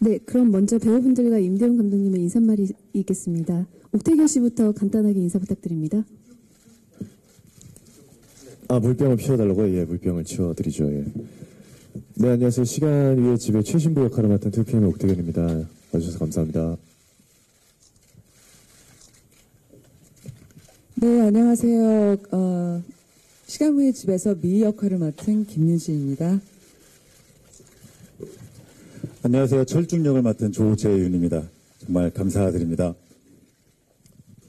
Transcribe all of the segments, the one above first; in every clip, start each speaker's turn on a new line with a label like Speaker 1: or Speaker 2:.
Speaker 1: 네, 그럼 먼저 배우분들과 임대훈 감독님의 인사말이 있겠습니다. 옥태경 씨부터 간단하게 인사 부탁드립니다.
Speaker 2: 물병을 치워달라고요? 예, 물병을 치워드리죠. 예. 네, 안녕하세요. 시간 위의 집의 최신부 역할을 맡은 2PM의 옥태경입니다. 와주셔서 감사합니다.
Speaker 3: 네, 안녕하세요. 시간 위의 집에서 미 역할을 맡은 김윤신입니다.
Speaker 4: 안녕하세요. 철중 역을 맡은 조재윤입니다. 정말 감사드립니다.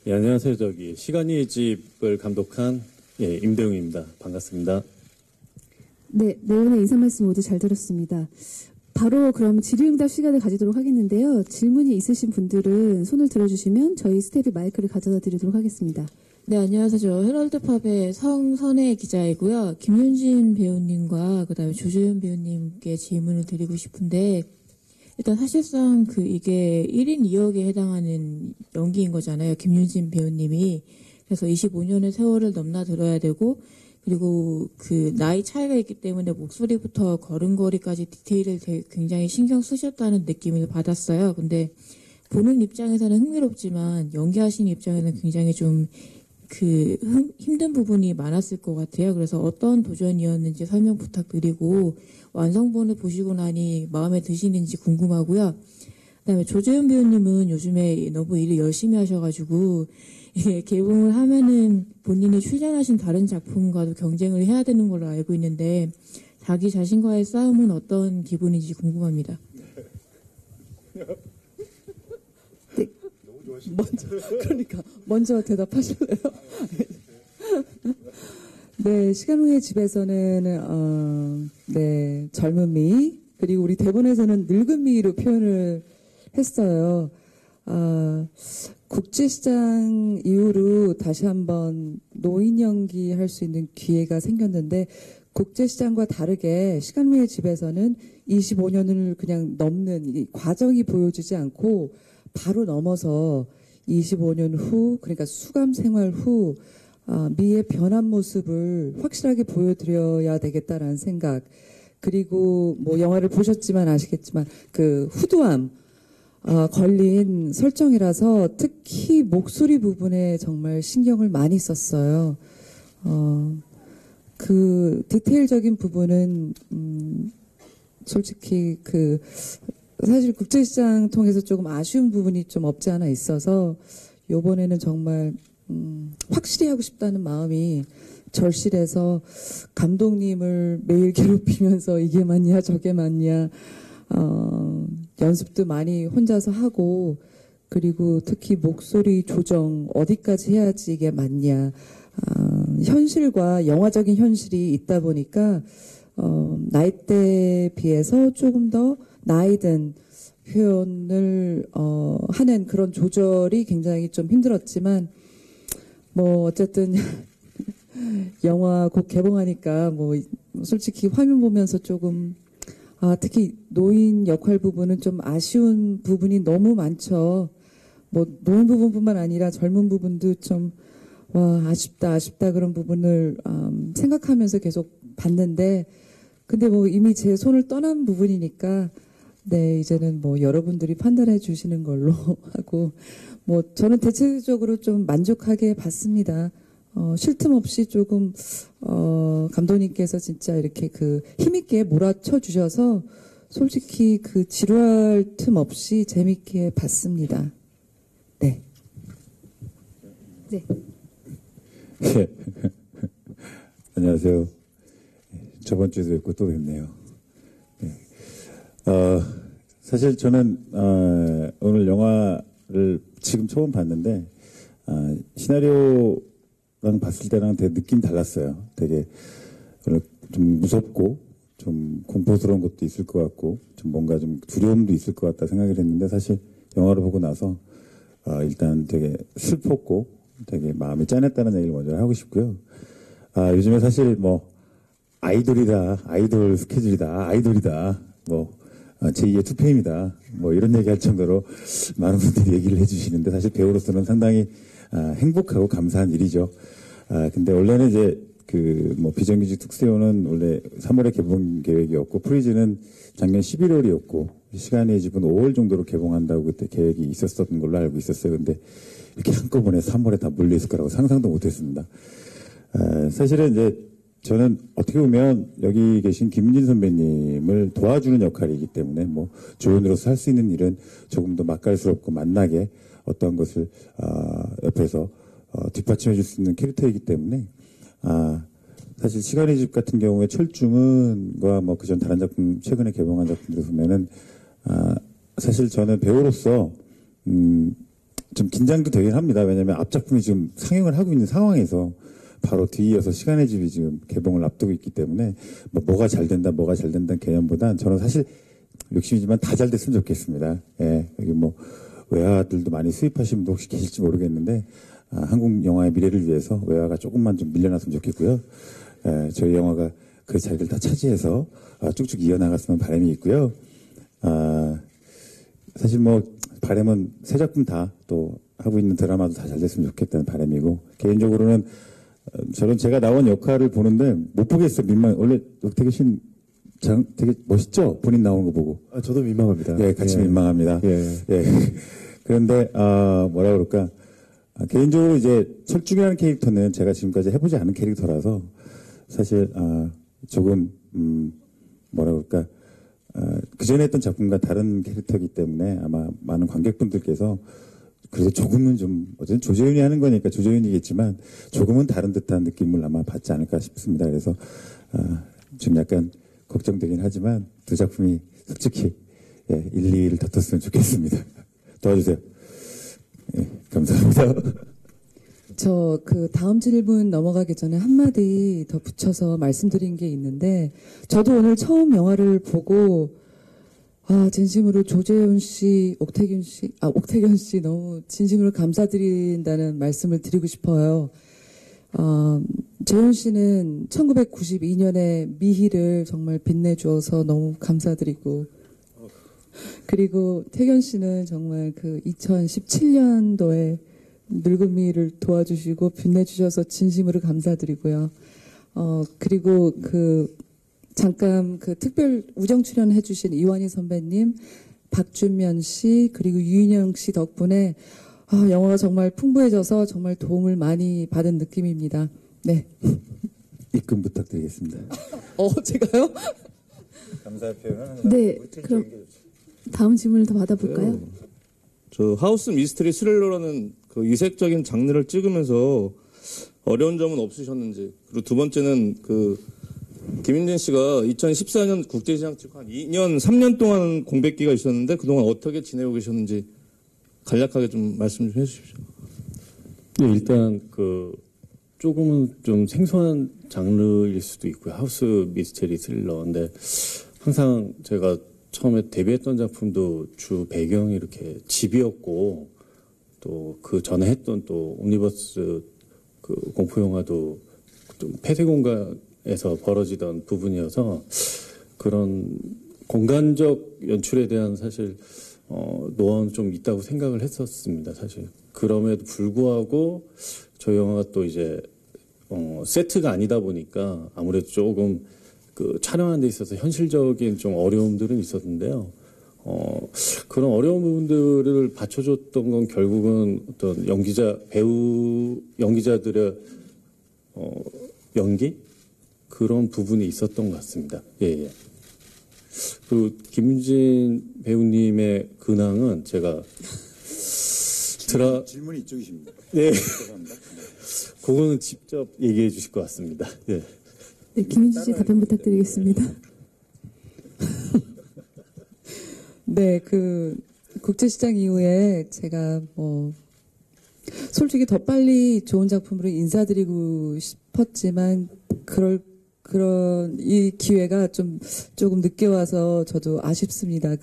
Speaker 5: 예, 안녕하세요. 시간이의 집을 감독한 임대웅입니다. 반갑습니다.
Speaker 1: 네, 네 분의 인사 말씀 모두 잘 들었습니다. 바로 그럼 질의응답 시간을 가지도록 하겠는데요. 질문이 있으신 분들은 손을 들어주시면 저희 스태프이 마이크를 가져다 드리도록 하겠습니다.
Speaker 6: 네, 안녕하세요. 저 헤럴드팝의 성선혜 기자이고요. 김윤진 배우님과 그다음에 조재윤 배우님께 질문을 드리고 싶은데, 일단 사실상 이게 1인 2역에 해당하는 연기인 거잖아요. 김윤진 배우님이. 그래서 25년의 세월을 넘나들어야 되고, 그리고 나이 차이가 있기 때문에 목소리부터 걸음걸이까지 디테일을 굉장히 신경 쓰셨다는 느낌을 받았어요. 근데 보는 입장에서는 흥미롭지만 연기하시는 입장에는 굉장히 좀 힘든 부분이 많았을 것 같아요. 그래서 어떤 도전이었는지 설명 부탁드리고 완성본을 보시고 나니 마음에 드시는지 궁금하고요. 그다음에 조재윤 배우님은 요즘에 너무 일을 열심히 하셔가지고 개봉을 하면은 본인이 출연하신 다른 작품과도 경쟁을 해야 되는 걸로 알고 있는데 자기 자신과의 싸움은 어떤 기분인지 궁금합니다.
Speaker 3: 먼저 대답하실래요? 네, 시간 후의 집에서는 네, 젊은 미, 그리고 우리 대본에서는 늙은 미로 표현을 했어요. 국제시장 이후로 다시 한번 노인 연기 할 수 있는 기회가 생겼는데, 국제시장과 다르게 시간 후의 집에서는 25년을 그냥 넘는 이 과정이 보여지지 않고 바로 넘어서 25년 후, 그러니까 수감 생활 후 미의 변한 모습을 확실하게 보여드려야 되겠다라는 생각. 그리고 뭐 영화를 보셨지만 아시겠지만 후두암 걸린 설정이라서 특히 목소리 부분에 정말 신경을 많이 썼어요. 디테일적인 부분은 솔직히 사실 국제시장 통해서 조금 아쉬운 부분이 좀 없지 않아 있어서 요번에는 정말 확실히 하고 싶다는 마음이 절실해서 감독님을 매일 괴롭히면서 이게 맞냐 저게 맞냐 연습도 많이 혼자서 하고, 그리고 특히 목소리 조정 어디까지 해야지 이게 맞냐, 현실과 영화적인 현실이 있다 보니까 나이대에 비해서 조금 더 나이든 표현을 하는 그런 조절이 굉장히 좀 힘들었지만 뭐 어쨌든 영화 곧 개봉하니까 뭐 솔직히 화면 보면서 조금 특히 노인 역할 부분은 좀 아쉬운 부분이 너무 많죠. 뭐 노인 부분뿐만 아니라 젊은 부분도 좀 아쉽다 그런 부분을 생각하면서 계속 봤는데, 근데 뭐 이미 제 손을 떠난 부분이니까 네, 이제는 뭐 여러분들이 판단해 주시는 걸로 하고, 뭐 저는 대체적으로 좀 만족하게 봤습니다. 쉴 틈 없이 조금 감독님께서 진짜 이렇게 힘있게 몰아쳐 주셔서 솔직히 지루할 틈 없이 재밌게 봤습니다. 네.
Speaker 1: 네.
Speaker 4: 네. 안녕하세요. 저번 주에도 뵙고 또 뵙네요. 네. 사실 저는 오늘 영화를 지금 처음 봤는데 시나리오랑 봤을 때랑 되게 느낌 달랐어요. 되게 좀 무섭고 좀 공포스러운 것도 있을 것 같고 좀 뭔가 좀 두려움도 있을 것 같다 생각을 했는데, 사실 영화를 보고 나서 일단 되게 슬펐고 되게 마음이 짠했다는 얘기를 먼저 하고 싶고요. 요즘에 사실 뭐 아이돌이다, 아이돌 스케줄이다, 아이돌이다, 뭐 제2의 2PM이다, 뭐 이런 얘기할 정도로 많은 분들이 얘기를 해주시는데, 사실 배우로서는 상당히 행복하고 감사한 일이죠. 근데 원래는 이제 뭐 비정규직 특수요는 원래 3월에 개봉 계획이었고, 프리즈는 작년 11월이었고 시간의 집은 5월 정도로 개봉한다고 그때 계획이 있었던 걸로 알고 있었어요. 근데 이렇게 한꺼번에 3월에 다 몰려있을 거라고 상상도 못했습니다. 사실은 이제 저는 어떻게 보면 여기 계신 김윤진 선배님을 도와주는 역할이기 때문에 뭐 조연으로서 할 수 있는 일은 조금 더 맛깔스럽고 맛나게 어떤 것을 옆에서 뒷받침해 줄 수 있는 캐릭터이기 때문에 사실 시간의 집 같은 경우에 철중은과 뭐 그전 다른 작품 최근에 개봉한 작품들 보면은 사실 저는 배우로서 좀 긴장도 되긴 합니다. 왜냐하면 앞 작품이 지금 상영을 하고 있는 상황에서 바로 뒤이어서 시간의 집이 지금 개봉을 앞두고 있기 때문에 뭐가 잘 된다, 뭐가 잘 된다는 개념보단 저는 사실 욕심이지만 다 잘 됐으면 좋겠습니다. 예, 여기 뭐 외화들도 많이 수입하시는 분도 혹시 계실지 모르겠는데 한국 영화의 미래를 위해서 외화가 조금만 좀 밀려났으면 좋겠고요. 예, 저희 영화가 그 자리를 다 차지해서 쭉쭉 이어나갔으면 바람이 있고요. 사실 뭐 바람은 세 작품 다 또 하고 있는 드라마도 다 잘 됐으면 좋겠다는 바람이고 개인적으로는 저는 제가 나온 역할을 보는데 못 보겠어요. 원래 옥태균 씨는 되게 멋있죠? 본인 나오는 거 보고.
Speaker 2: 저도 민망합니다.
Speaker 4: 예, 같이 민망합니다.
Speaker 2: 예.
Speaker 4: 예. 그런데 뭐라 그럴까? 개인적으로 이제 철중이라는 캐릭터는 제가 지금까지 해보지 않은 캐릭터라서 사실 조금 뭐라 그럴까? 그 전에 했던 작품과 다른 캐릭터이기 때문에 아마 많은 관객분들께서 그래서 조금은 좀 어쨌든 조재윤이 하는 거니까 조재윤이겠지만 조금은 다른 듯한 느낌을 아마 받지 않을까 싶습니다. 그래서 좀 약간 걱정되긴 하지만 두 작품이 솔직히 1, 2위를 다퉜으면 좋겠습니다. 도와주세요. 예, 감사합니다.
Speaker 3: 저 그 다음 질문 넘어가기 전에 한마디 더 붙여서 말씀드린 게 있는데 저도 오늘 처음 영화를 보고 진심으로 조재훈 씨, 옥태균 씨 너무 진심으로 감사드린다는 말씀을 드리고 싶어요. 재훈 씨는 1992년에 미희를 정말 빛내주어서 너무 감사드리고 그리고 태견 씨는 정말 그 2017년도에 늙은미를 도와주시고 빛내주셔서 진심으로 감사드리고요. 그리고 잠깐 특별 우정 출연해주신 이완희 선배님, 박준면 씨, 그리고 유인영 씨 덕분에 영화가 정말 풍부해져서 정말 도움을 많이 받은 느낌입니다. 네.
Speaker 4: 입금 부탁드리겠습니다.
Speaker 3: 제가요?
Speaker 4: 감사의 표현은
Speaker 1: 네, 그럼 다음 질문을 더 받아볼까요?
Speaker 7: 저 하우스 미스터리 스릴러라는 그 이색적인 장르를 찍으면서 어려운 점은 없으셨는지, 그리고 두 번째는 김윤진 씨가 2014년 국제시장 찍고 한 2년, 3년 동안 공백기가 있었는데 그동안 어떻게 지내고 계셨는지 간략하게 좀 말씀 좀 해주십시오.
Speaker 5: 네, 일단 조금은 좀 생소한 장르일 수도 있고요. 하우스 미스테리 스릴러인데 항상 제가 처음에 데뷔했던 작품도 주 배경이 이렇게 집이었고 또 그 전에 했던 또 옴니버스 공포 영화도 좀 폐쇄 공간에서 벌어지던 부분이어서 그런 공간적 연출에 대한 사실 노하우는 좀 있다고 생각을 했었습니다. 사실 그럼에도 불구하고 저희 영화가 또 이제 세트가 아니다 보니까 아무래도 조금 촬영하는 데 있어서 현실적인 좀 어려움들은 있었는데요. 그런 어려운 부분들을 받쳐줬던 건 결국은 어떤 연기자들의 연기? 그런 부분이 있었던 것 같습니다. 예. 그리고 김윤진 배우님의 근황은 제가
Speaker 4: 질문이 이쪽이십니다.
Speaker 5: 네. 그거는 직접 얘기해 주실 것 같습니다. 예.
Speaker 1: 네, 김윤진 씨 답변 부탁드리겠습니다.
Speaker 3: 네, 국제시장 이후에 제가 솔직히 더 빨리 좋은 작품으로 인사드리고 싶었지만 그런 이 기회가 조금 늦게 와서 저도 아쉽습니다.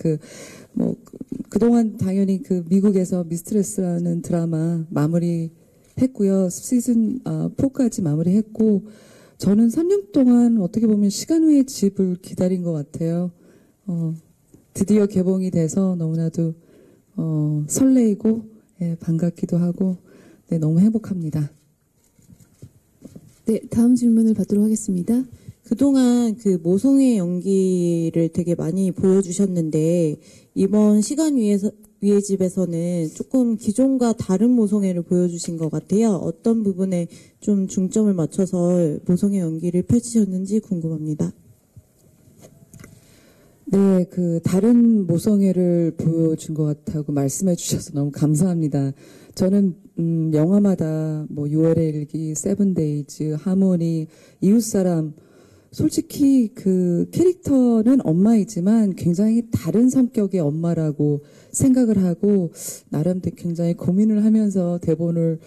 Speaker 3: 그동안 당연히 미국에서 미스트레스라는 드라마 마무리했고요. 시즌 4까지 마무리했고 저는 3년 동안 어떻게 보면 시간 외의 집을 기다린 것 같아요. 드디어 개봉이 돼서 너무나도 설레이고 반갑기도 하고 너무 행복합니다.
Speaker 1: 네, 다음 질문을 받도록 하겠습니다.
Speaker 8: 그동안 그 모성의 연기를 되게 많이 보여주셨는데 이번 시간 위의 집에서는 조금 기존과 다른 모성애를 보여주신 것 같아요. 어떤 부분에 좀 중점을 맞춰서 모성애 연기를 펼치셨는지 궁금합니다.
Speaker 3: 네, 그 다른 모성애를 보여준 것 같다고 말씀해 주셔서 너무 감사합니다. 저는 영화마다 뭐 6월의 일기, 세븐데이즈, 하모니, 이웃사람 솔직히 그 캐릭터는 엄마이지만 굉장히 다른 성격의 엄마라고 생각을 하고 나름대로 굉장히 고민을 하면서 대본을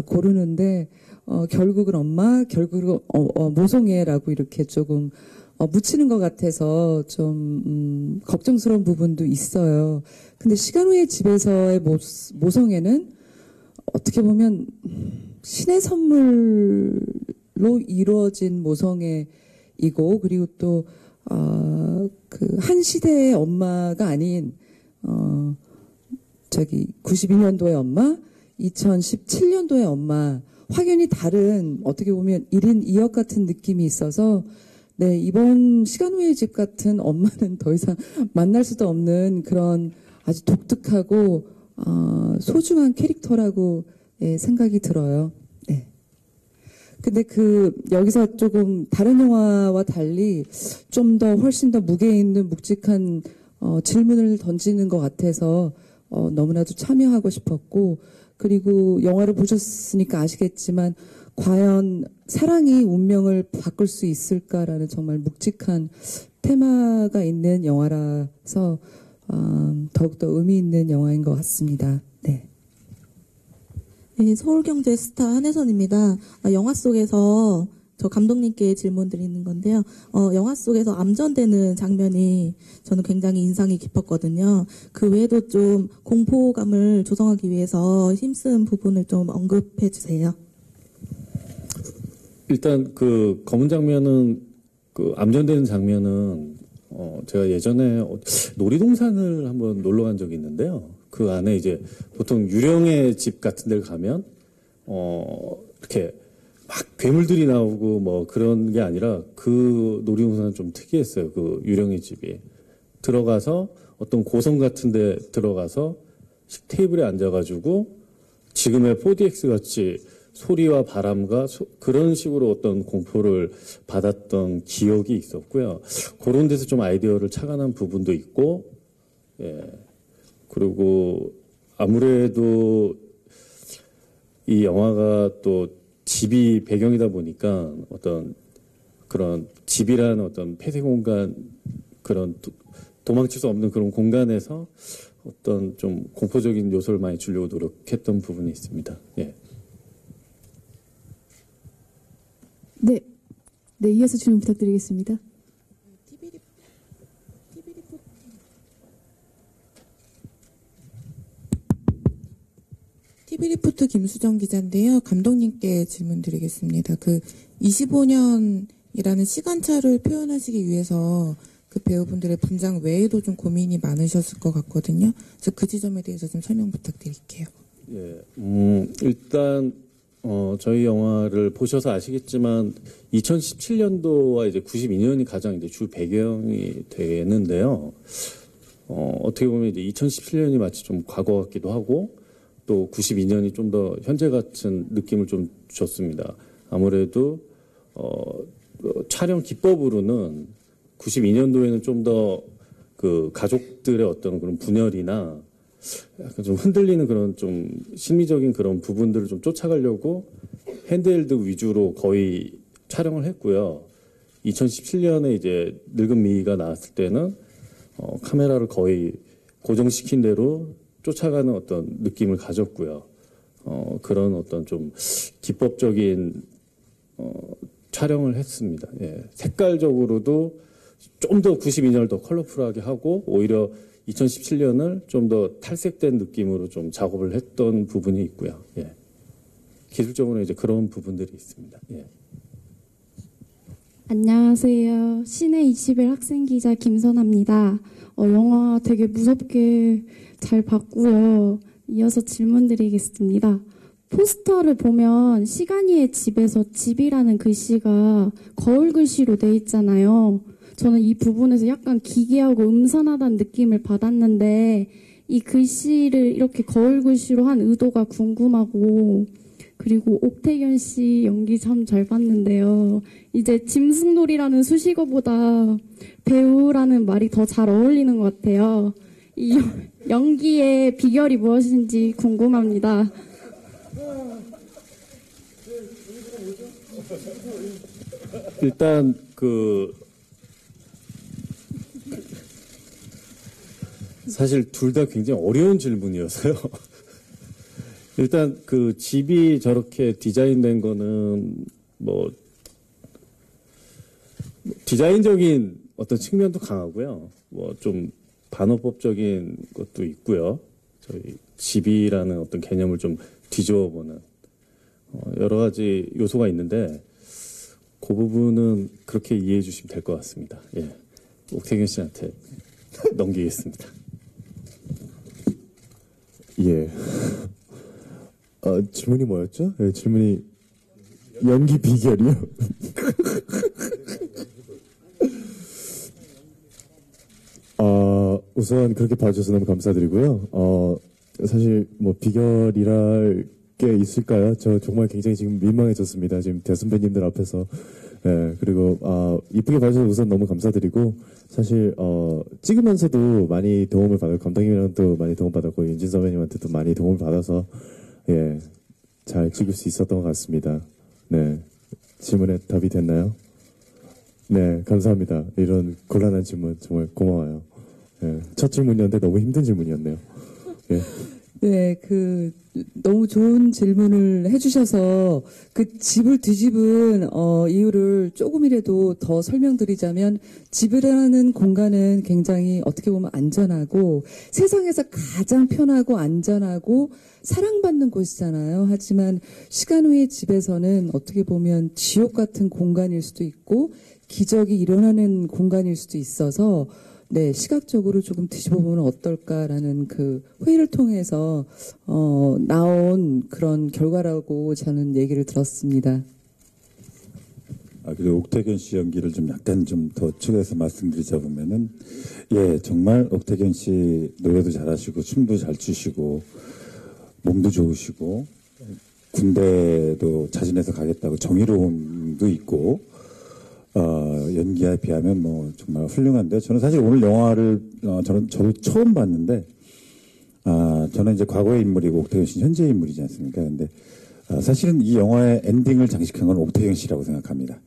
Speaker 3: 고르는데 결국은 엄마, 결국은 모성애라고 이렇게 조금 묻히는 것 같아서 좀 걱정스러운 부분도 있어요. 근데 시간 후의 집에서의 모성애는 어떻게 보면 신의 선물로 이루어진 모성애이고 그리고 또 그 한 시대의 엄마가 아닌 92년도의 엄마, 2017년도의 엄마 확연히 다른 어떻게 보면 1인 2역 같은 느낌이 있어서 네, 이번 시간 후의 집 같은 엄마는 더 이상 만날 수도 없는 그런 아주 독특하고 소중한 캐릭터라고 생각이 들어요. 네. 근데 여기서 조금 다른 영화와 달리 좀 더 훨씬 더 무게 있는 묵직한 질문을 던지는 것 같아서 너무나도 참여하고 싶었고 그리고 영화를 보셨으니까 아시겠지만 과연 사랑이 운명을 바꿀 수 있을까라는 정말 묵직한 테마가 있는 영화라서 더욱더 의미 있는 영화인 것 같습니다. 네.
Speaker 9: 네, 서울경제 스타 한혜선입니다. 영화 속에서 저 감독님께 질문 드리는 건데요. 영화 속에서 암전되는 장면이 저는 굉장히 인상이 깊었거든요. 그 외에도 좀 공포감을 조성하기 위해서 힘쓴 부분을 좀 언급해 주세요.
Speaker 5: 일단 그 검은 장면은 그 암전되는 장면은 제가 예전에 놀이동산을 한번 놀러 간 적이 있는데요. 그 안에 이제 보통 유령의 집 같은 데를 가면 이렇게 막 괴물들이 나오고 뭐 그런 게 아니라 그 놀이동산은 좀 특이했어요. 그 유령의 집이 들어가서 어떤 고성 같은 데 들어가서 테이블에 앉아가지고 지금의 4DX 같이 소리와 바람과 그런 식으로 어떤 공포를 받았던 기억이 있었고요. 그런 데서 좀 아이디어를 착안한 부분도 있고, 예. 그리고 아무래도 이 영화가 또 집이 배경이다 보니까 어떤 그런 집이라는 어떤 폐쇄 공간, 그런 도망칠 수 없는 그런 공간에서 어떤 좀 공포적인 요소를 많이 주려고 노력했던 부분이 있습니다. 예.
Speaker 1: 네. 네, 이어서 질문 부탁드리겠습니다.
Speaker 10: TV리포트 김수정 기자인데요. 감독님께 질문 드리겠습니다. 25년이라는 시간차를 표현하시기 위해서 그 배우분들의 분장 외에도 좀 고민이 많으셨을 것 같거든요. 그래서 그 지점에 대해서 좀 설명 부탁드릴게요.
Speaker 5: 예, 일단 저희 영화를 보셔서 아시겠지만 2017년도와 이제 92년이 가장 이제 주 배경이 되는데요. 어떻게 보면 이제 2017년이 마치 좀 과거 같기도 하고 또 92년이 좀 더 현재 같은 느낌을 좀 줬습니다. 아무래도 촬영 기법으로는 92년도에는 좀 더 그 가족들의 어떤 그런 분열이나 약간 좀 흔들리는 그런 좀 심리적인 그런 부분들을 좀 쫓아가려고 핸드헬드 위주로 거의 촬영을 했고요. 2017년에 이제 늙은 미희가 나왔을 때는 카메라를 거의 고정시킨 대로 쫓아가는 어떤 느낌을 가졌고요. 그런 어떤 좀 기법적인 촬영을 했습니다. 예. 색깔적으로도 좀 더 92년을 더 컬러풀하게 하고 오히려 2017년을 좀 더 탈색된 느낌으로 좀 작업을 했던 부분이 있고요. 예. 기술적으로 이제 그런 부분들이 있습니다. 예.
Speaker 11: 안녕하세요. 시내 21 학생 기자 김선아입니다. 영화 되게 무섭게 잘 봤고요. 이어서 질문 드리겠습니다. 포스터를 보면 시간이의 집에서 집이라는 글씨가 거울 글씨로 돼 있잖아요. 저는 이 부분에서 약간 기괴하고 음산하다는 느낌을 받았는데 이 글씨를 이렇게 거울 글씨로 한 의도가 궁금하고, 그리고 옥태견 씨 연기 참 잘 봤는데요. 이제 짐승놀이라는 수식어보다 배우라는 말이 더 잘 어울리는 것 같아요. 이 연기의 비결이 무엇인지 궁금합니다.
Speaker 5: 일단 사실 둘 다 굉장히 어려운 질문이어서요. 일단 집이 저렇게 디자인된 거는 뭐 디자인적인 어떤 측면도 강하고요. 뭐 좀 반어법적인 것도 있고요. 저희 집이라는 어떤 개념을 좀 뒤집어보는 여러 가지 요소가 있는데 그 부분은 그렇게 이해해 주시면 될 것 같습니다. 예, 옥태균 씨한테 넘기겠습니다.
Speaker 2: 예. 질문이 뭐였죠? 예, 질문이 연기 비결이요? 우선 그렇게 봐주셔서 너무 감사드리고요. 사실 뭐 비결이랄 게 있을까요? 저 정말 굉장히 지금 민망해졌습니다. 지금 대선배님들 앞에서. 예, 그리고 이쁘게 봐주셔서 우선 너무 감사드리고, 사실 찍으면서도 많이 도움을 받았고, 감독님이랑도 많이 도움 받았고, 윤진 선배님한테도 많이 도움을 받아서 예, 잘 찍을 수 있었던 것 같습니다. 네, 질문에 답이 됐나요? 네, 감사합니다. 이런 곤란한 질문 정말 고마워요. 예, 첫 질문이었는데 너무 힘든 질문이었네요. 예.
Speaker 3: 네, 너무 좋은 질문을 해주셔서 그 집을 뒤집은 이유를 조금이라도 더 설명드리자면, 집이라는 공간은 굉장히 어떻게 보면 안전하고 세상에서 가장 편하고 안전하고 사랑받는 곳이잖아요. 하지만 시간 후의 집에서는 어떻게 보면 지옥 같은 공간일 수도 있고 기적이 일어나는 공간일 수도 있어서, 네, 시각적으로 조금 뒤집어보면 어떨까라는 그 회의를 통해서 나온 그런 결과라고 저는 얘기를 들었습니다.
Speaker 4: 그리고 옥태견 씨 연기를 좀 약간 좀 더 추가해서 말씀드리자 보면은, 예, 정말 옥태견 씨 노래도 잘하시고 춤도 잘 추시고 몸도 좋으시고 군대도 자진해서 가겠다고 정의로움도 있고, 연기에 비하면 뭐 정말 훌륭한데, 저는 사실 오늘 영화를 저를 처음 봤는데, 저는 이제 과거의 인물이고 옥태경 씨는 현재의 인물이지 않습니까? 근데 사실은 이 영화의 엔딩을 장식한 건 옥태경 씨라고 생각합니다.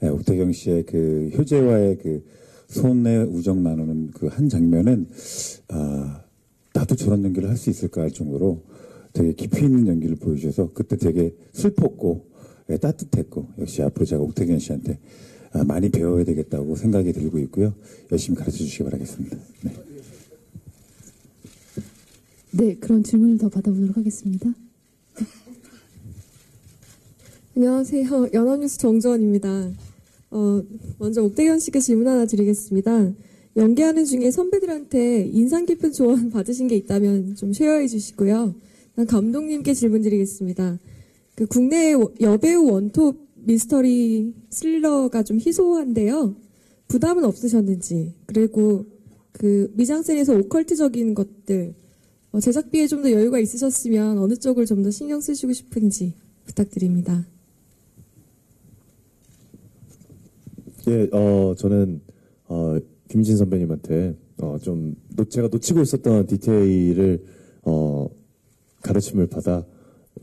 Speaker 4: 예, 옥태경 씨의 그 효재와의 그 손의 우정 나누는 그 한 장면은 나도 저런 연기를 할 수 있을까 할 정도로 되게 깊이 있는 연기를 보여주셔서 그때 되게 슬펐고, 예, 따뜻했고, 역시 앞으로 제가 옥태경 씨한테 많이 배워야 되겠다고 생각이 들고 있고요. 열심히 가르쳐 주시기 바라겠습니다. 네.
Speaker 1: 네, 그런 질문을 더 받아보도록 하겠습니다.
Speaker 12: 안녕하세요. 연합뉴스 정주원입니다. 먼저 옥태견 씨께 질문 하나 드리겠습니다. 연기하는 중에 선배들한테 인상 깊은 조언 받으신 게 있다면 좀 쉐어해 주시고요. 감독님께 질문 드리겠습니다. 국내 여배우 원톱 미스터리 스릴러가 좀 희소한데요. 부담은 없으셨는지, 그리고 미장센에서 오컬트적인 것들, 제작비에 좀 더 여유가 있으셨으면 어느 쪽을 좀 더 신경 쓰시고 싶은지 부탁드립니다.
Speaker 2: 예, 저는 김진 선배님한테 제가 놓치고 있었던 디테일을 가르침을 받아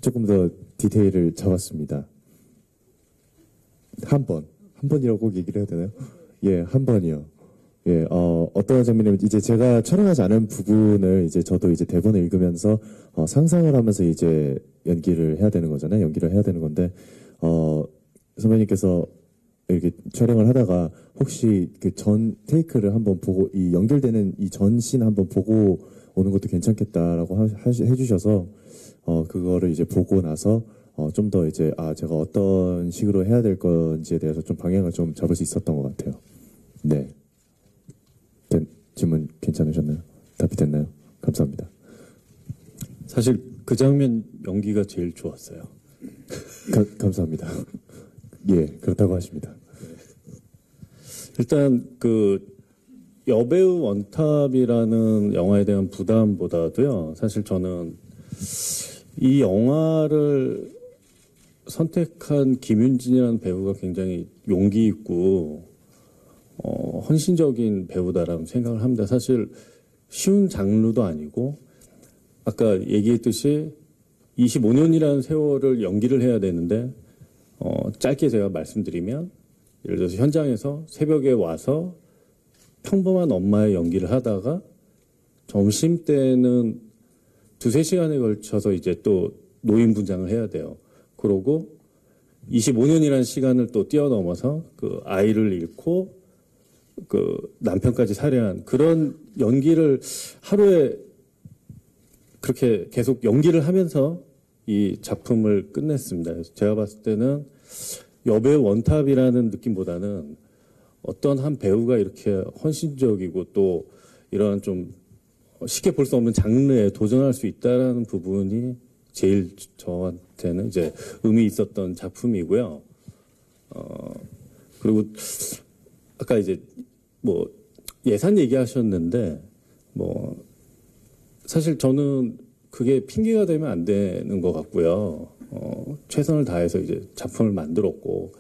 Speaker 2: 조금 더 디테일을 잡았습니다. 한 번이라고 꼭 얘기를 해야 되나요? 예, 한 번이요. 예, 어떤 장면이면 이제 제가 촬영하지 않은 부분을 이제 저도 이제 대본을 읽으면서 상상을 하면서 이제 연기를 해야 되는 거잖아요. 연기를 해야 되는 건데, 선배님께서 이렇게 촬영을 하다가 혹시 그 전 테이크를 한번 보고 이 연결되는 이 전 씬 한번 보고 오는 것도 괜찮겠다라고 해주셔서 그거를 이제 보고 나서 좀 더 이제 제가 어떤 식으로 해야 될 건지에 대해서 좀 방향을 좀 잡을 수 있었던 것 같아요. 네. 질문 괜찮으셨나요? 답이 됐나요? 감사합니다.
Speaker 5: 사실 그 장면 연기가 제일 좋았어요.
Speaker 2: 감사합니다. 예, 그렇다고 하십니다.
Speaker 5: 일단 그 여배우 원탑이라는 영화에 대한 부담보다도요. 사실 저는 이 영화를 선택한 김윤진이라는 배우가 굉장히 용기 있고 헌신적인 배우다라는 생각을 합니다. 사실 쉬운 장르도 아니고 아까 얘기했듯이 25년이라는 세월을 연기를 해야 되는데 짧게 제가 말씀드리면 예를 들어서 현장에서 새벽에 와서 평범한 엄마의 연기를 하다가 점심 때는 2-3시간에 걸쳐서 이제 또 노인 분장을 해야 돼요. 그러고 25년이라는 시간을 또 뛰어넘어서 그 아이를 잃고 그 남편까지 살해한 그런 연기를 하루에 그렇게 계속 연기를 하면서 이 작품을 끝냈습니다. 그래서 제가 봤을 때는 여배우 원탑이라는 느낌보다는 어떤 한 배우가 이렇게 헌신적이고 또 이런 좀 쉽게 볼 수 없는 장르에 도전할 수 있다라는 부분이 제일 저한테는 이제 의미 있었던 작품이고요. 그리고 아까 이제 뭐 예산 얘기하셨는데 뭐 사실 저는 그게 핑계가 되면 안 되는 것 같고요. 최선을 다해서 이제 작품을 만들었고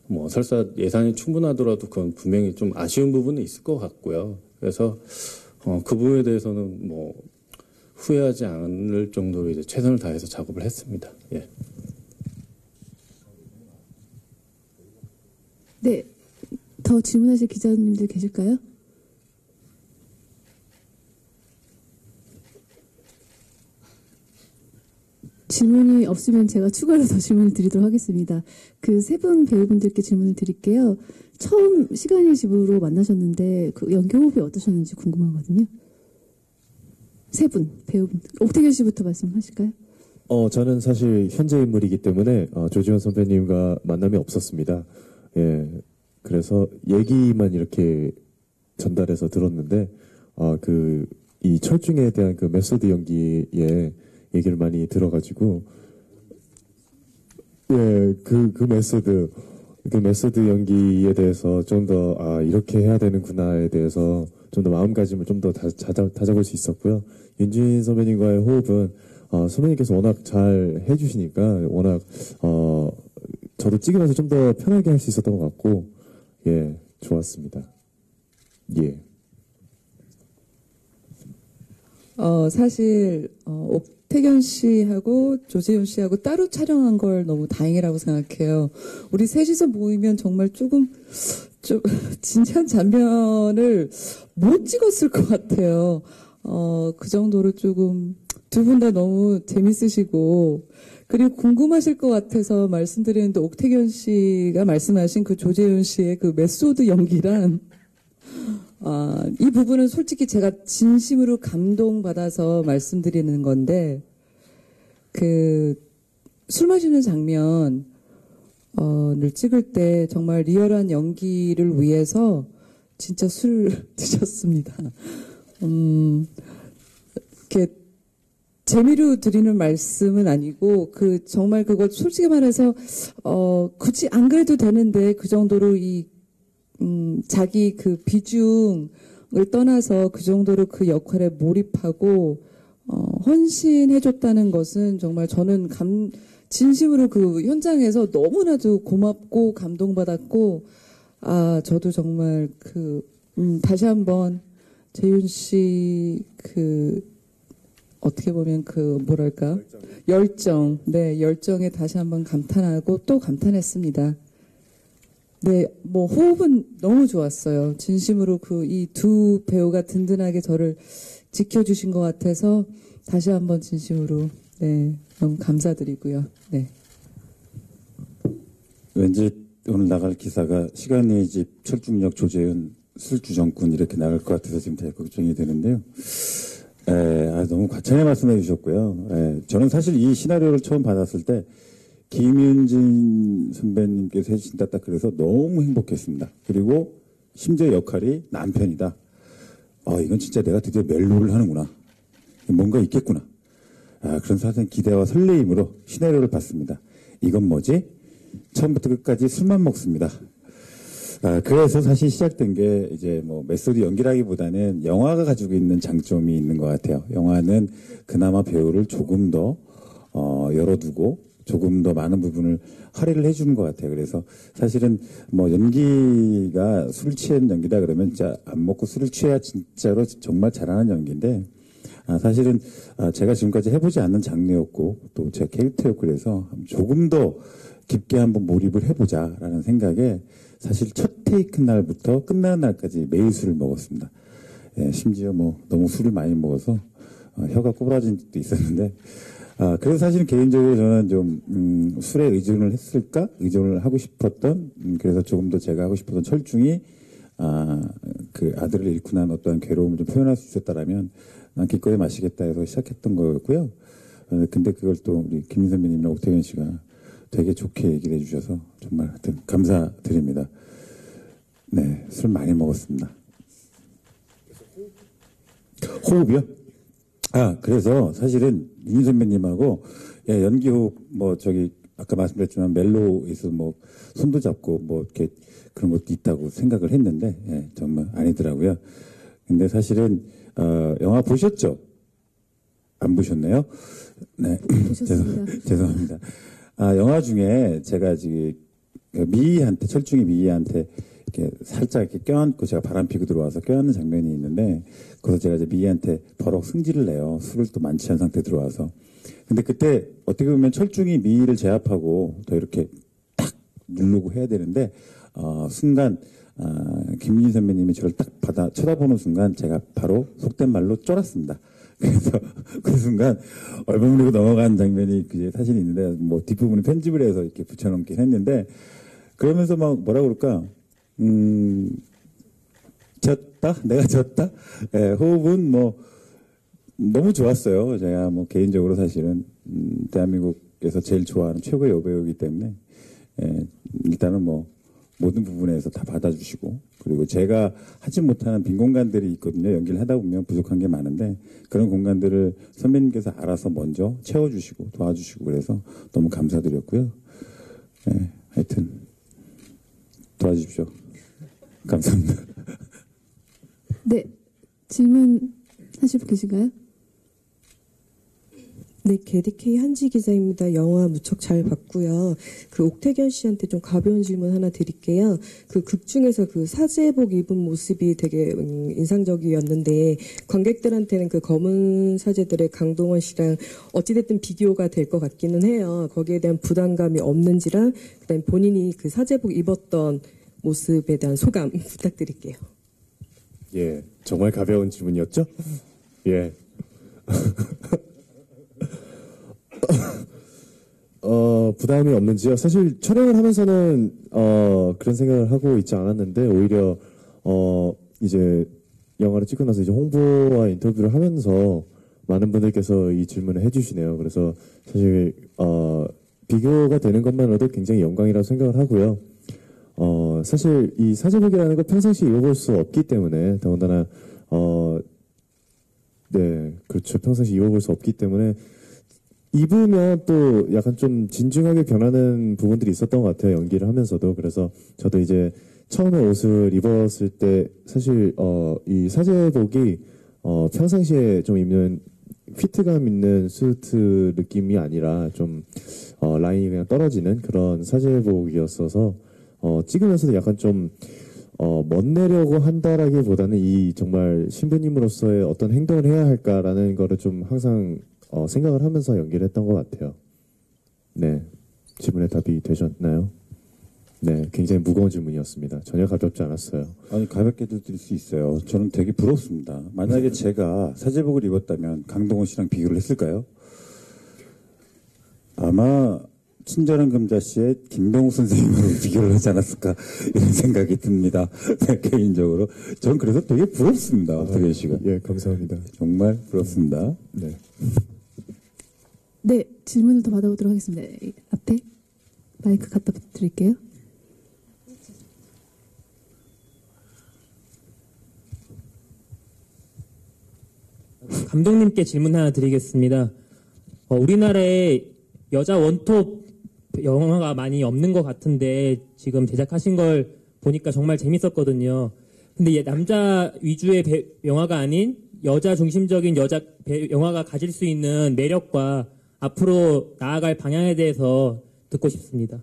Speaker 5: 뭐 설사 예산이 충분하더라도 그건 분명히 좀 아쉬운 부분은 있을 것 같고요. 그래서 그 부분에 대해서는 뭐 후회하지 않을 정도로 이제 최선을 다해서 작업을 했습니다. 예.
Speaker 1: 네, 더 질문하실 기자님들 계실까요? 질문이 없으면 제가 추가로 더 질문을 드리도록 하겠습니다. 그 세 분 배우분들께 질문을 드릴게요. 처음 시간의 집으로 만나셨는데 그 연기 호흡이 어떠셨는지 궁금하거든요. 세 분 배우분. 옥태견 씨부터 말씀하실까요?
Speaker 2: 저는 사실 현재 인물이기 때문에 조지현 선배님과 만남이 없었습니다. 예, 그래서 얘기만 이렇게 전달해서 들었는데 이 철중에 대한 그 메소드 연기에 얘기를 많이 들어가지고 예, 그 메소드 연기에 대해서 좀 더 이렇게 해야 되는구나에 대해서 좀 더 마음가짐을 좀 더 다잡을 수 있었고요. 윤진 선배님과의 호흡은 선배님께서 워낙 잘 해주시니까 워낙 저도 찍으면서 좀 더 편하게 할 수 있었던 것 같고 예, 좋았습니다. 예.
Speaker 3: 사실 옥태견 씨하고 조재훈 씨하고 따로 촬영한 걸 너무 다행이라고 생각해요. 우리 셋이서 모이면 정말 좀 진지한 장면을 못 찍었을 것 같아요. 그 정도로 조금 두 분 다 너무 재밌으시고 그리고 궁금하실 것 같아서 말씀드리는데 옥태견 씨가 말씀하신 그 조재훈 씨의 그 메소드 연기란 이 부분은 솔직히 제가 진심으로 감동받아서 말씀드리는 건데, 술 마시는 장면을 찍을 때 정말 리얼한 연기를 위해서 진짜 술을 드셨습니다. 이렇게 재미로 드리는 말씀은 아니고, 정말 그걸 솔직히 말해서, 굳이 안 그래도 되는데 그 정도로 자기 그 비중을 떠나서 그 정도로 그 역할에 몰입하고 헌신해줬다는 것은 정말 저는 진심으로 그 현장에서 너무나도 고맙고 감동받았고 저도 정말 다시 한번 재윤 씨 어떻게 보면 뭐랄까 열정에 다시 한번 감탄하고 또 감탄했습니다. 네, 호흡은 너무 좋았어요. 진심으로 이 두 배우가 든든하게 저를 지켜주신 것 같아서 다시 한번 진심으로, 네, 너무 감사드리고요. 네.
Speaker 4: 왠지 오늘 나갈 기사가 시간의 집 철중역 조재훈 술주정꾼 이렇게 나갈 것 같아서 지금 되게 걱정이 되는데요. 너무 과찬의 말씀해 주셨고요. 저는 사실 이 시나리오를 처음 받았을 때 김윤진 선배님께서 해주신다 딱 그래서 너무 행복했습니다. 그리고 심지어 역할이 남편이다. 이건 진짜 내가 드디어 멜로를 하는구나. 뭔가 있겠구나. 그런 사실 기대와 설레임으로 시나리오를 봤습니다. 이건 뭐지? 처음부터 끝까지 술만 먹습니다. 그래서 사실 시작된 게 이제 뭐 메소드 연기라기보다는 영화가 가지고 있는 장점이 있는 것 같아요. 영화는 그나마 배우를 조금 더 열어두고 조금 더 많은 부분을 할애를 해주는 것 같아요. 그래서 사실은 뭐 연기가 술 취한 연기다 그러면 진짜 안 먹고 술을 취해야 진짜로 정말 잘하는 연기인데 사실은 제가 지금까지 해보지 않는 장르였고 또 제 캐릭터였고 그래서 조금 더 깊게 한번 몰입을 해보자라는 생각에 사실 첫 테이크 날부터 끝나는 날까지 매일 술을 먹었습니다. 예, 심지어 뭐 너무 술을 많이 먹어서 혀가 꼬부라진 적도 있었는데 그래서 사실은 개인적으로 저는 좀 술에 의존을 했을까? 의존을 하고 싶었던 그래서 조금 더 제가 하고 싶었던 철중이 그 아들을 잃고 난 어떠한 괴로움을 좀 표현할 수 있었다라면 난 기꺼이 마시겠다 해서 시작했던 거였고요. 근데 그걸 또 우리 김민 선배님이나 옥태현 씨가 되게 좋게 얘기를 해주셔서 정말 하여튼 감사드립니다. 네, 술 많이 먹었습니다. 호흡이요? 그래서 사실은 윤희 선배님하고 연기 호흡 뭐 저기 아까 말씀드렸지만 멜로에서 뭐 손도 잡고 뭐 이렇게 그런 것도 있다고 생각을 했는데 정말 아니더라고요. 근데 사실은 영화 보셨죠? 안 보셨나요? 네, 죄송합니다. 영화 중에 제가 지금 미희한테 철중이 미희한테 이렇게 살짝 이렇게 껴안고 제가 바람 피고 들어와서 껴안는 장면이 있는데 그래서 제가 이제 미희한테 버럭 승질을 내요. 술을 또 많지 않은 상태 들어와서. 근데 그때 어떻게 보면 철중이 미희를 제압하고 더 이렇게 딱 누르고 해야 되는데 순간 김민희 선배님이 저를 딱 쳐다보는 순간 제가 바로 속된 말로 쫄았습니다. 그래서 그 순간 얼버무리고 넘어간 장면이 그게 사실 있는데 뭐 뒷부분에 편집을 해서 이렇게 붙여놓긴 했는데 그러면서 막 뭐라 그럴까 졌다? 내가 졌다? 호흡은 뭐 너무 좋았어요. 제가 뭐 개인적으로 사실은 대한민국에서 제일 좋아하는 최고의 여배우이기 때문에 일단은 뭐 모든 부분에서 다 받아주시고 그리고 제가 하지 못하는 빈 공간들이 있거든요. 연기를 하다 보면 부족한 게 많은데 그런 공간들을 선배님께서 알아서 먼저 채워주시고 도와주시고 그래서 너무 감사드렸고요. 하여튼 도와주십시오. 감사합니다.
Speaker 1: 네, 질문 하실 분 계신가요?
Speaker 13: 네, 게디케이 한지 기자입니다. 영화 무척 잘 봤고요. 그 옥태견 씨한테 좀 가벼운 질문 하나 드릴게요. 그 극 중에서 그 사제복 입은 모습이 되게 인상적이었는데 관객들한테는 그 검은 사제들의 강동원 씨랑 어찌됐든 비교가 될 것 같기는 해요. 거기에 대한 부담감이 없는지랑 그다음에 본인이 그 사제복 입었던 모습에 대한 소감 부탁드릴게요.
Speaker 2: 예, 정말 가벼운 질문이었죠? 예. 부담이 없는지요? 사실 촬영을 하면서는 그런 생각을 하고 있지 않았는데 오히려 이제 영화를 찍고 나서 이제 홍보와 인터뷰를 하면서 많은 분들께서 이 질문을 해주시네요. 그래서 사실 비교가 되는 것만으로도 굉장히 영광이라고 생각을 하고요. 사실 이 사제복이라는 걸 평상시에 입어볼 수 없기 때문에 더군다나 네, 그렇죠. 평상시에 입어볼 수 없기 때문에 입으면 또 약간 좀 진중하게 변하는 부분들이 있었던 것 같아요. 연기를 하면서도. 그래서 저도 이제 처음에 옷을 입었을 때 사실 이 사제복이 평상시에 좀 입는 피트감 있는 수트 느낌이 아니라 좀 라인이 그냥 떨어지는 그런 사제복이었어서 찍으면서도 약간 좀 멋내려고 한다라기보다는 이 정말 신부님으로서의 어떤 행동을 해야 할까라는 거를 좀 항상 생각을 하면서 연기를 했던 것 같아요. 네, 질문에 답이 되셨나요? 네, 굉장히 무거운 질문이었습니다. 전혀 가볍지 않았어요.
Speaker 4: 아니 가볍게 드릴 수 있어요. 저는 되게 부럽습니다. 만약에 제가 사제복을 입었다면 강동원 씨랑 비교를 했을까요? 아마 친절한 금자씨의 김병욱 선생님으로 비교를 하지 않았을까 이런 생각이 듭니다. 개인적으로 전 그래서 되게 부럽습니다. 옥태견 씨가.
Speaker 2: 예, 감사합니다.
Speaker 4: 정말 부럽습니다.
Speaker 2: 네.
Speaker 1: 네, 질문을 더 받아보도록 하겠습니다. 앞에 마이크 갖다 드릴게요.
Speaker 14: 감독님께 질문 하나 드리겠습니다. 우리나라에 여자 원톱 영화가 많이 없는 것 같은데 지금 제작하신 걸 보니까 정말 재밌었거든요. 근데 이 남자 위주의 영화가 아닌 여자 중심적인 영화가 가질 수 있는 매력과 앞으로 나아갈 방향에 대해서 듣고 싶습니다.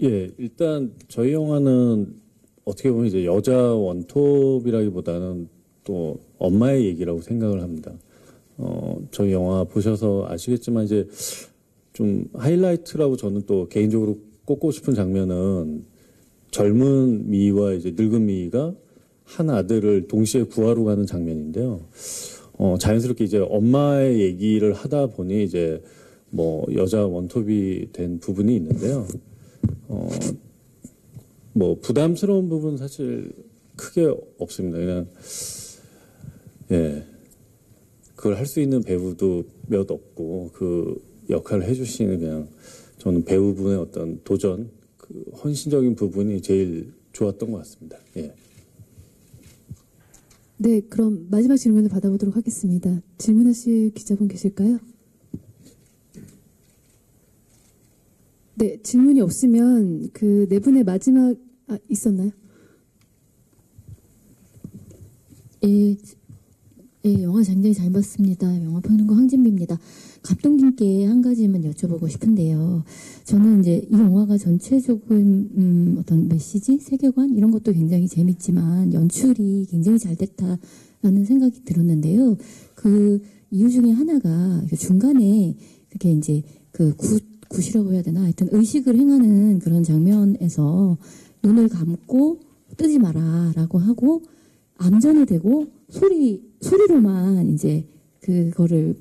Speaker 5: 예, 일단 저희 영화는 어떻게 보면 이제 여자 원톱이라기보다는 또 엄마의 얘기라고 생각을 합니다. 저희 영화 보셔서 아시겠지만 이제 좀 하이라이트라고 저는 또 개인적으로 꼽고 싶은 장면은 젊은 미희와 이제 늙은 미희가 한 아들을 동시에 구하러 가는 장면인데요. 자연스럽게 이제 엄마의 얘기를 하다 보니 이제 뭐 여자 원톱이 된 부분이 있는데요. 뭐 부담스러운 부분 사실 크게 없습니다. 그냥 예, 그걸 할 수 있는 배우도 몇 없고 그 역할을 해주시는 그냥 저는 배우분의 어떤 도전, 그 헌신적인 부분이 제일 좋았던 것 같습니다. 예.
Speaker 1: 네, 그럼 마지막 질문을 받아보도록 하겠습니다. 질문하실 기자분 계실까요? 네, 질문이 없으면 그 네 분의 마지막 있었나요?
Speaker 15: 예, 영화 굉장히 잘 봤습니다. 영화평론가 황진미입니다. 감독님께 한 가지만 여쭤보고 싶은데요. 저는 이제 이 영화가 전체적인 어떤 메시지, 세계관 이런 것도 굉장히 재밌지만 연출이 굉장히 잘 됐다라는 생각이 들었는데요. 그 이유 중에 하나가 중간에 그게 이제 그 굿이라고 해야 되나 하여튼 의식을 행하는 그런 장면에서 눈을 감고 뜨지 마라라고 하고 암전이 되고 소리로만 이제 그거를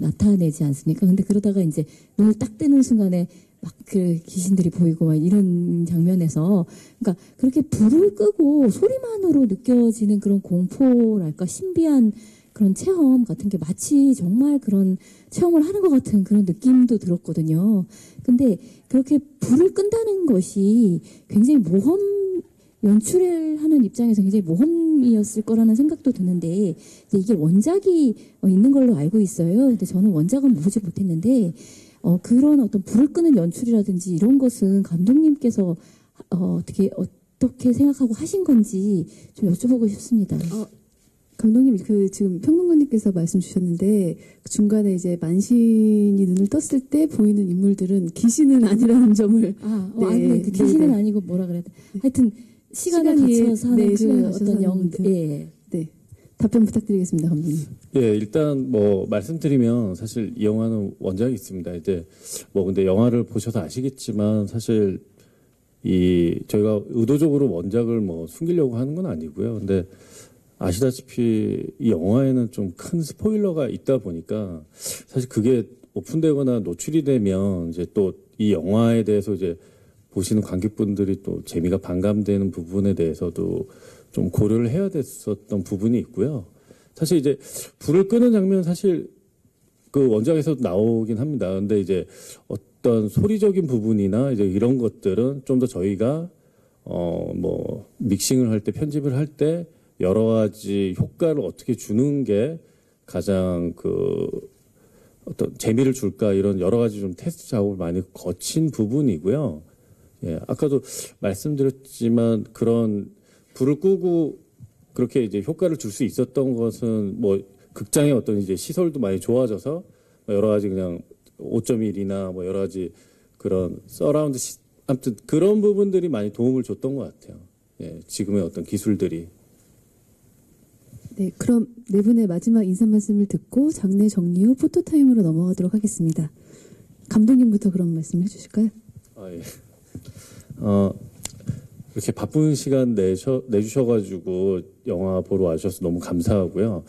Speaker 15: 나타내지 않습니까? 근데 그러다가 이제 눈을 딱 뜨는 순간에 막 그 귀신들이 보이고 막 이런 장면에서 그러니까 그렇게 불을 끄고 소리만으로 느껴지는 그런 공포랄까 신비한 그런 체험 같은 게 마치 정말 그런 체험을 하는 것 같은 그런 느낌도 들었거든요. 근데 그렇게 불을 끈다는 것이 굉장히 연출을 하는 입장에서 굉장히 모험이었을 거라는 생각도 드는데 이게 원작이 있는 걸로 알고 있어요. 근데 저는 원작은 보지 못했는데 그런 어떤 불을 끄는 연출이라든지 이런 것은 감독님께서 어떻게 생각하고 하신 건지 좀 여쭤보고 싶습니다.
Speaker 1: 감독님, 지금 평론가님께서 말씀 주셨는데 중간에 이제 만신이 눈을 떴을 때 보이는 인물들은 귀신은 아니라는 점을
Speaker 15: 아니 귀신은 아니고 뭐라 그래야 돼. 하여튼 시간을 거쳐서 사는 그 어떤
Speaker 1: 네. 답변 부탁드리겠습니다, 감독님.
Speaker 5: 예, 일단 뭐 말씀드리면 사실 이 영화는 원작이 있습니다. 이제 뭐 근데 영화를 보셔서 아시겠지만 사실 저희가 의도적으로 원작을 뭐 숨기려고 하는 건 아니고요. 근데 아시다시피 이 영화에는 좀 큰 스포일러가 있다 보니까 사실 그게 오픈되거나 노출이 되면 이제 또 이 영화에 대해서 이제 보시는 관객분들이 또 재미가 반감되는 부분에 대해서도 좀 고려를 해야 됐었던 부분이 있고요. 사실 이제 불을 끄는 장면 사실 그 원작에서도 나오긴 합니다. 근데 이제 어떤 소리적인 부분이나 이제 이런 것들은 좀 더 저희가 뭐 믹싱을 할 때 편집을 할 때 여러 가지 효과를 어떻게 주는 게 가장 어떤 재미를 줄까 이런 여러 가지 좀 테스트 작업을 많이 거친 부분이고요. 예, 아까도 말씀드렸지만 그런 불을 끄고 그렇게 이제 효과를 줄 수 있었던 것은 뭐 극장의 어떤 이제 시설도 많이 좋아져서 여러 가지 그냥 5.1이나 뭐 여러 가지 그런 서라운드 아무튼 그런 부분들이 많이 도움을 줬던 것 같아요. 예, 지금의 어떤 기술들이.
Speaker 1: 네, 그럼 네 분의 마지막 인사 말씀을 듣고 장례 정리 후 포토타임으로 넘어가도록 하겠습니다. 감독님부터 그런 말씀 해주실까요?
Speaker 5: 예. 이렇게 바쁜 시간 내주셔가지고 영화 보러 와주셔서 너무 감사하고요.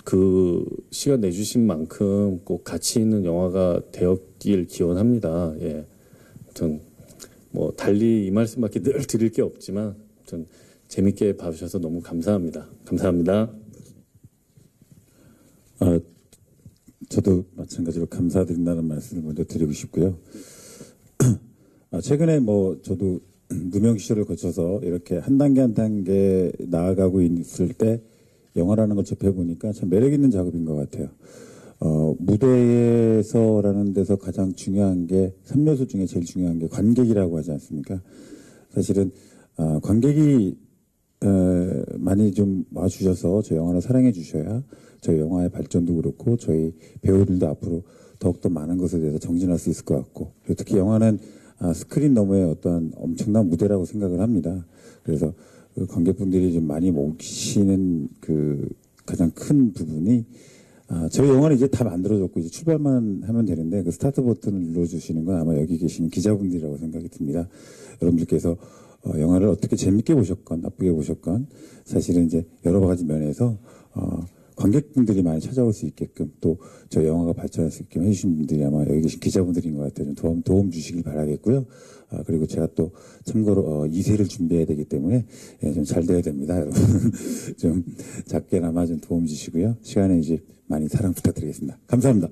Speaker 5: 그 시간 내주신 만큼 꼭 가치 있는 영화가 되었길 기원합니다. 예. 아무튼 뭐 달리 이 말씀밖에 늘 드릴 게 없지만 아무튼 재밌게 봐주셔서 너무 감사합니다. 감사합니다.
Speaker 4: 저도 마찬가지로 감사드린다는 말씀을 먼저 드리고 싶고요. 최근에 뭐 저도 누명 시절을 거쳐서 이렇게 한 단계 한 단계 나아가고 있을 때 영화라는 걸 접해보니까 참 매력 있는 작업인 것 같아요. 무대에서라는 데서 가장 중요한 게 3요소 중에 제일 중요한 게 관객이라고 하지 않습니까? 사실은 관객이 많이 좀 와주셔서 저 영화를 사랑해 주셔야 저희 영화의 발전도 그렇고 저희 배우들도 앞으로 더욱더 많은 것에 대해서 정진할 수 있을 것 같고, 그리고 특히 영화는 스크린 너머의 어떤 엄청난 무대라고 생각을 합니다. 그래서 그 관객분들이 좀 많이 모시는 그 가장 큰 부분이 저희 영화는 이제 다 만들어졌고 이제 출발만 하면 되는데 그 스타트 버튼을 눌러주시는 건 아마 여기 계시는 기자분들이라고 생각이 듭니다. 여러분들께서 영화를 어떻게 재밌게 보셨건 나쁘게 보셨건 사실은 이제 여러 가지 면에서 관객분들이 많이 찾아올 수 있게끔 또 저희 영화가 발전할 수 있게끔 해주신 분들이 아마 여기 계신 기자분들인 것 같아요. 좀 도움 주시길 바라겠고요. 그리고 제가 또 참고로 2세를 준비해야 되기 때문에 좀 잘 돼야 됩니다. 여러분 좀 작게나마 좀 도움 주시고요. 시간에 이제 많이 사랑 부탁드리겠습니다. 감사합니다.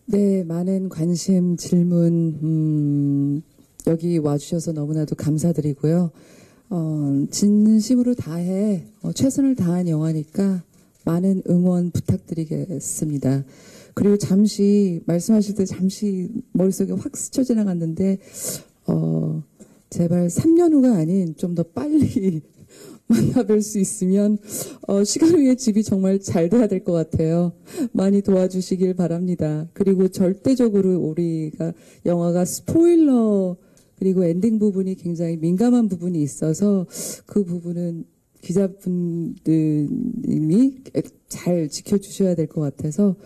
Speaker 3: 네, 많은 관심, 질문 여기 와주셔서 너무나도 감사드리고요. 진심으로 다해 최선을 다한 영화니까 많은 응원 부탁드리겠습니다. 그리고 잠시 말씀하실 때 잠시 머릿속에 확 스쳐 지나갔는데 제발 3년 후가 아닌 좀 더 빨리 만나뵐 수 있으면 시간 위의 집이 정말 잘 돼야 될 것 같아요. 많이 도와주시길 바랍니다. 그리고 절대적으로 우리가 영화가 스포일러 그리고 엔딩 부분이 굉장히 민감한 부분이 있어서 그 부분은 기자분들이 잘 지켜주셔야 될 것 같아서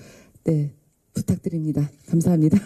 Speaker 3: 네 부탁드립니다. 감사합니다.